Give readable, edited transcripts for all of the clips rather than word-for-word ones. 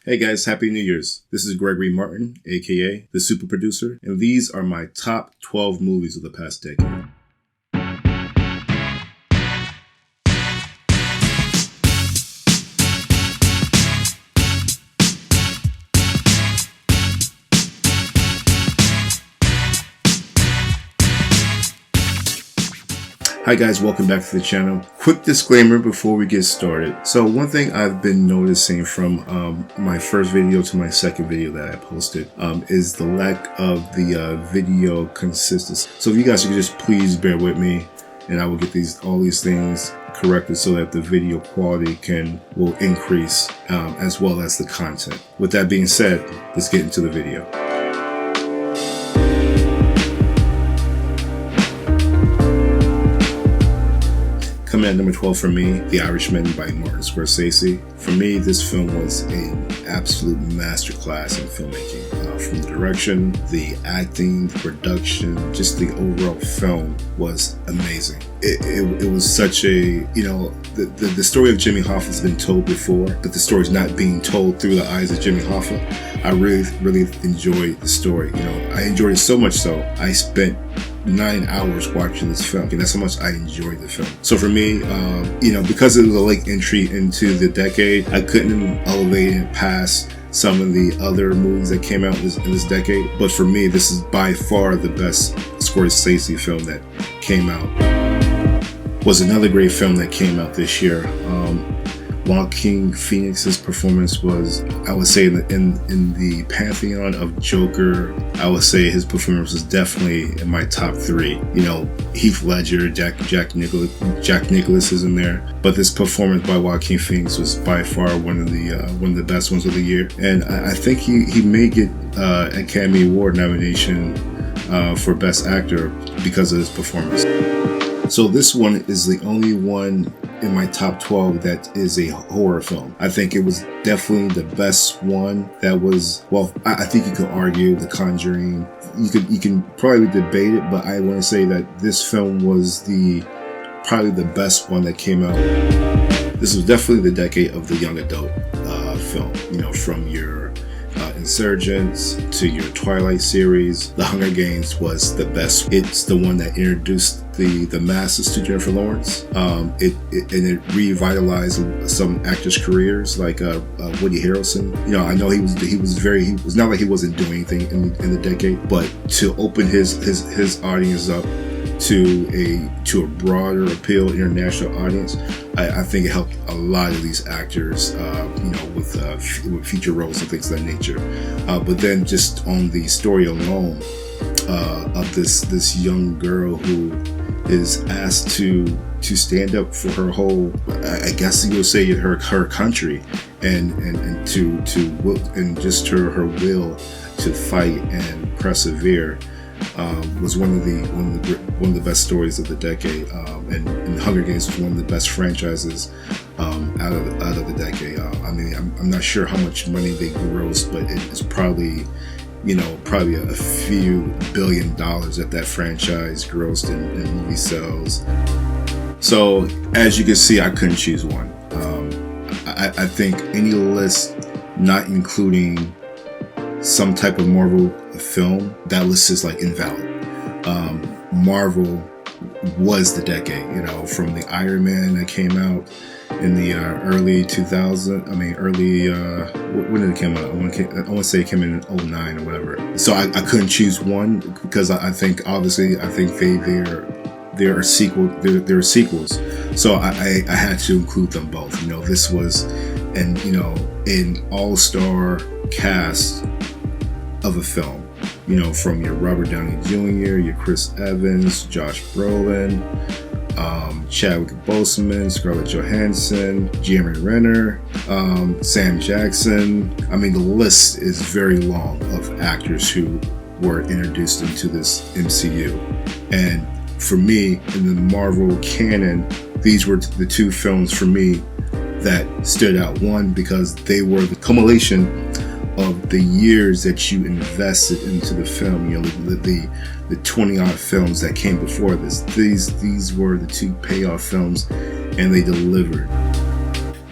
Hey guys, Happy New Year's. This is Gregory Martin, aka the Super Producer, and these are my top 12 movies of the past decade. Hi guys, welcome back to the channel. Quick disclaimer before we get started. So one thing I've been noticing from my first video to my second video that I posted is the lack of the video consistency. So if you guys could just please bear with me, and I will get all these things corrected so that the video quality will increase as well as the content. With that being said, let's get into the video. Coming at number 12 for me, The Irishman by Martin Scorsese. For me, this film was an absolute masterclass in filmmaking. From the direction, the acting, the production, just the overall film was amazing. It was such a, the story of Jimmy Hoffa has been told before, but the story's not being told through the eyes of Jimmy Hoffa. I really enjoyed the story. I enjoyed it so much so, I spent 9 hours watching this film, and that's how much I enjoyed the film. So for me, because it was a late entry into the decade, I couldn't elevate it past some of the other movies that came out in this decade. But for me, this is by far the best Scorsese film that came out. Was another great film that came out this year. Joaquin Phoenix's performance was, I would say, in the pantheon of Joker, I would say his performance was definitely in my top 3. Heath Ledger, Jack Nicklaus is in there, but this performance by Joaquin Phoenix was by far one of the best ones of the year, and I think he may get an Academy Award nomination for Best Actor because of his performance. So this one is the only one in my top 12 that is a horror film. I think it was definitely the best one that was, I think you could argue The Conjuring. You can probably debate it, but I want to say that this film was probably the best one that came out. This was definitely the decade of the young adult film, from your Insurgents to your Twilight series. The Hunger Games was the best. It's the one that introduced the masses to Jennifer Lawrence. It revitalized some actors' careers, like Woody Harrelson. I know he was not like he wasn't doing anything in the decade, but to open his audience up to a broader appeal international audience, I think it helped a lot of these actors, with feature roles and things of that nature. But then just on the story alone of this young girl who is asked to stand up for her whole, I guess you would say, her country, and just her will to fight and persevere. Was one of the best stories of the decade, and Hunger Games was one of the best franchises out of the decade. I'm not sure how much money they grossed, but it's probably a few $1 billion that franchise grossed in movie sales. So as you can see, I couldn't choose one. I think any list not including some type of Marvel film, that list is like invalid. Marvel was the decade, from the Iron Man that came out in the early 2000s. When did it come out? I want to say it came in 2009 or whatever. So I couldn't choose one because I think they're a sequels. So I had to include them both. This was an all-star cast of a film. From your Robert Downey Jr., your Chris Evans, Josh Brolin, Chadwick Boseman, Scarlett Johansson, Jeremy Renner, Sam Jackson. The list is very long of actors who were introduced into this MCU. And for me, in the Marvel canon, these were the two films for me that stood out. One, because they were the culmination of the years that you invested into the film, the 20 odd films that came before this. These were the two payoff films, and they delivered.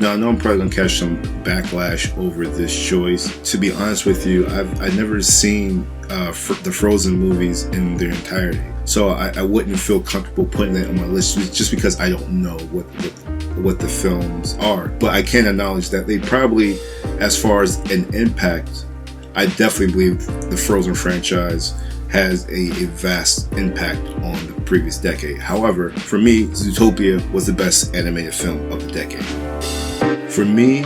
Now, I know I'm probably gonna catch some backlash over this choice. To be honest with you, I've never seen the Frozen movies in their entirety, so I wouldn't feel comfortable putting that on my list just because I don't know what the films are. But I can acknowledge that they probably, as far as an impact, I definitely believe the Frozen franchise has a vast impact on the previous decade. However, for me, Zootopia was the best animated film of the decade. For me,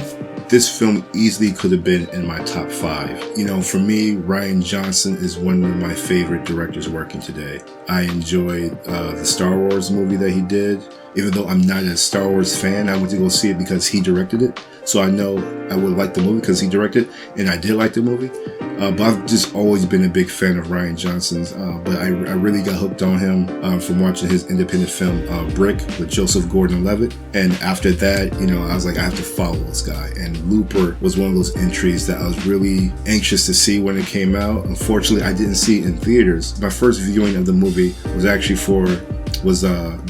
this film easily could have been in my top 5. You know, for me, Rian Johnson is one of my favorite directors working today. I enjoyed the Star Wars movie that he did. Even though I'm not a Star Wars fan, I went to go see it because he directed it. So I know I would like the movie because he directed it, and I did like the movie. But I've just always been a big fan of Rian Johnson's. But I really got hooked on him from watching his independent film Brick with Joseph Gordon-Levitt. And after that, you know, I was like, I have to follow this guy. And Looper was one of those entries that I was really anxious to see when it came out. Unfortunately, I didn't see it in theaters. My first viewing of the movie was actually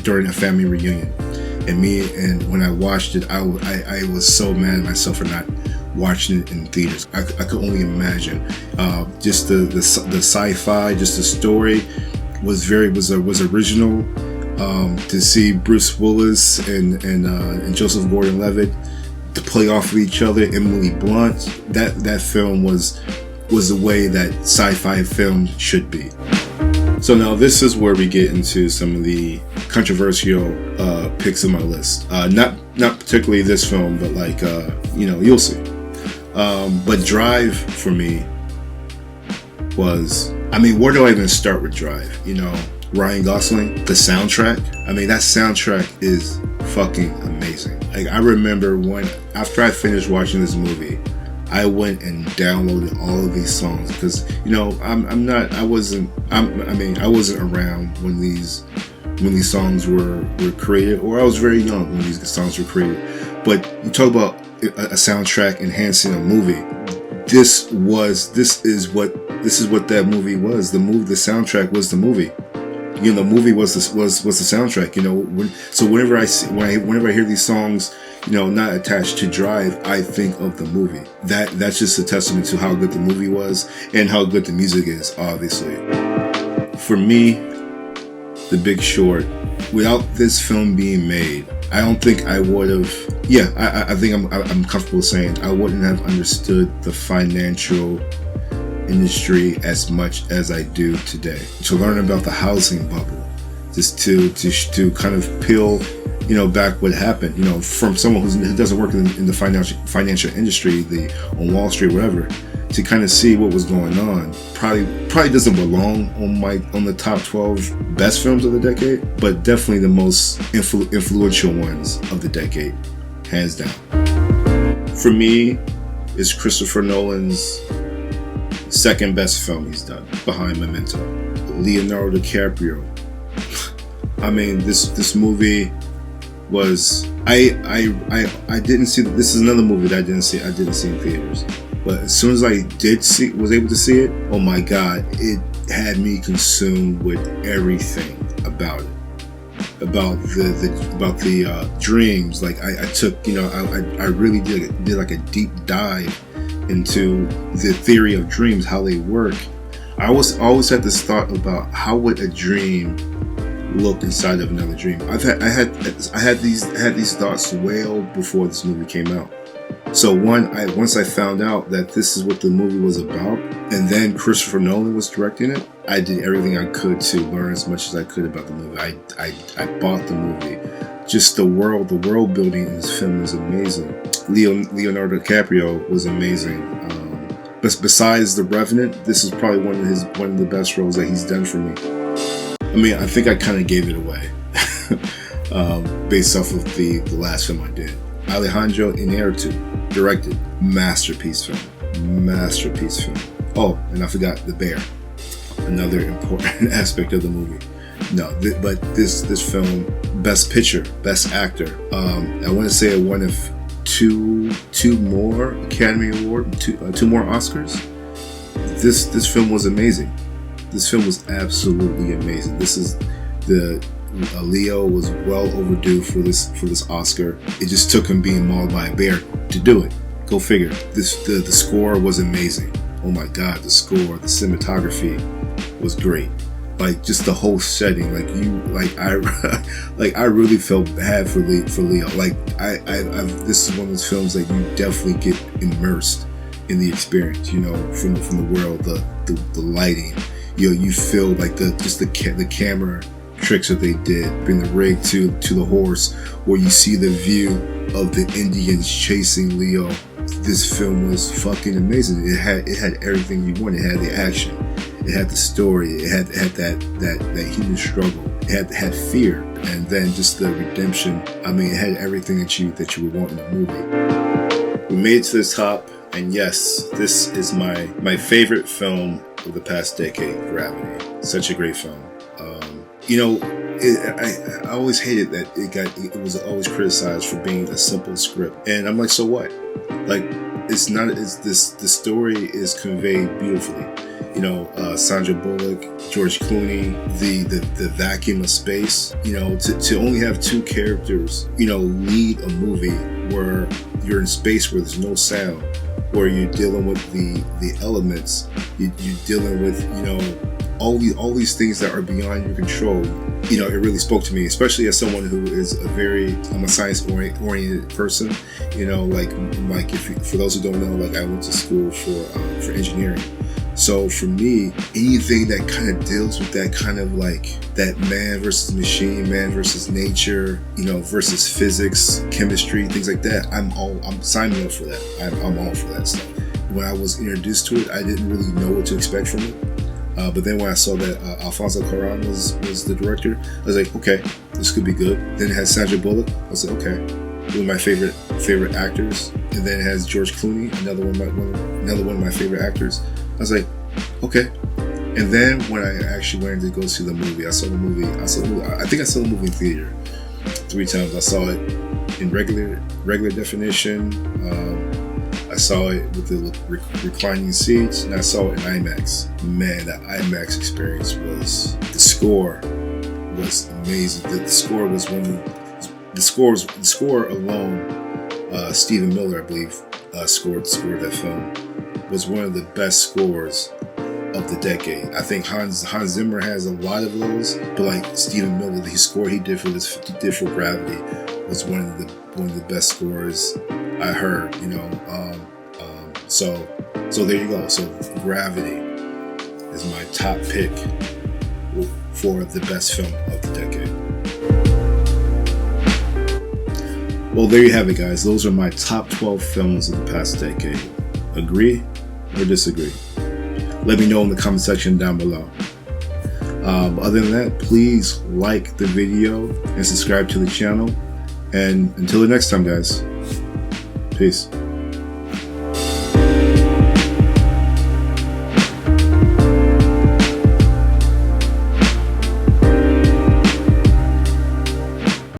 during a family reunion. And when I watched it, I was so mad at myself for not watching it in theaters. I could only imagine. Just the sci-fi, just the story was original. To see Bruce Willis and Joseph Gordon-Levitt to play off of each other, Emily Blunt, that film was the way that sci-fi film should be. So now this is where we get into some of the controversial picks on my list. Not particularly this film, but like you'll see. But Drive for me was, where do I even start with Drive? You know, Ryan Gosling, the soundtrack. That soundtrack is fucking amazing. Like, I remember after I finished watching this movie, I went and downloaded all of these songs because, you know, I wasn't around when these songs were created, or I was very young when these songs were created. But you talk about a soundtrack enhancing a movie. This is what that movie was. The soundtrack was the movie. You know, the movie was the soundtrack. You know, whenever I hear these songs, you know, not attached to Drive, I think of the movie. That's just a testament to how good the movie was and how good the music is, obviously. For me, The Big Short, without this film being made, I don't think I would have. Yeah, I think I'm comfortable saying I wouldn't have understood the financial industry as much as I do today. To learn about the housing bubble, just to kind of peel, you know, back what happened, you know, from someone who doesn't work in the financial industry, on Wall Street, whatever, to kind of see what was going on. Probably doesn't belong on the top 12 best films of the decade, but definitely the most influential ones of the decade, hands down. For me, it's Christopher Nolan's second best film he's done, behind Memento. Leonardo DiCaprio. This movie was, I didn't see, this is another movie that I didn't see in theaters. But as soon as I was able to see it, oh my God, it had me consumed with everything about it. About the dreams. Like I took, you know, I really did like a deep dive into the theory of dreams, how they work. I always had this thought about how would a dream look inside of another dream. I had these thoughts well before this movie came out. So once I found out that this is what the movie was about, and then Christopher Nolan was directing it, I did everything I could to learn as much as I could about the movie. I bought the movie. Just the world building in this film is amazing. Leonardo DiCaprio was amazing. But besides The Revenant, this is probably one of the best roles that he's done for me. I think I kind of gave it away based off of the last film I did. Alejandro Iñárritu directed. Masterpiece film. Oh, and I forgot The Bear. Another important aspect of the movie. No, but this film, Best Picture, Best Actor. I want to say it won two more Academy Award, two more Oscars. This film was amazing. This film was absolutely amazing. This is Leo was well overdue for this Oscar. It just took him being mauled by a bear to do it. Go figure. The score was amazing. Oh my God, the score, the cinematography was great. Like just the whole setting, I really felt bad for Leo. Like this is one of those films that you definitely get immersed in the experience. You know, from the world, the lighting. You know, you feel like the camera tricks that they did, bring the rig to the horse, where you see the view of the Indians chasing Leo. This film was fucking amazing. It had everything you wanted. It had the action. It had the story. It had that human struggle. It had fear, and then just the redemption. I mean, it had everything that you would want in a movie. We made it to the top, and yes, this is my favorite film of the past decade, Gravity. Such a great film. You know, I always hated that it was always criticized for being a simple script, and I'm like, so what? Like, the story is conveyed beautifully. You know, Sandra Bullock, George Clooney, the vacuum of space. You know, to only have two characters, you know, lead a movie where you're in space where there's no sound, where you're dealing with the elements, you're dealing with, you know, all these things that are beyond your control. You know, it really spoke to me, especially as someone who is I'm a science oriented person. You know, like for those who don't know, like I went to school for engineering. So for me, anything that kind of deals with that kind of like that man versus machine, man versus nature, you know, versus physics, chemistry, things like that, I'm signing up for that. I'm all for that stuff. When I was introduced to it, I didn't really know what to expect from it. But then when I saw that Alfonso Cuarón was the director, I was like, okay, this could be good. Then it had Sandra Bullock. I was like, okay, one of my favorite actors. And then it has George Clooney, another one of my favorite actors. I was like, okay. And then when I actually went to go see the movie, I think I saw the movie in theater 3 times. I saw it in regular definition. I saw it with the reclining seats, and I saw it in IMAX. Man, that IMAX experience the score was amazing. The score was the score alone. Stephen Miller, I believe, scored that film. Was one of the best scores of the decade. I think Hans Zimmer has a lot of those, but like Stephen Miller, the score he did for Gravity was one of the best scores I heard. You know, so there you go. So Gravity is my top pick for the best film of the decade. Well, there you have it, guys. Those are my top 12 films of the past decade. Agree or disagree? Let me know in the comment section down below. Other than that, please like the video and subscribe to the channel. And until the next time, guys, peace.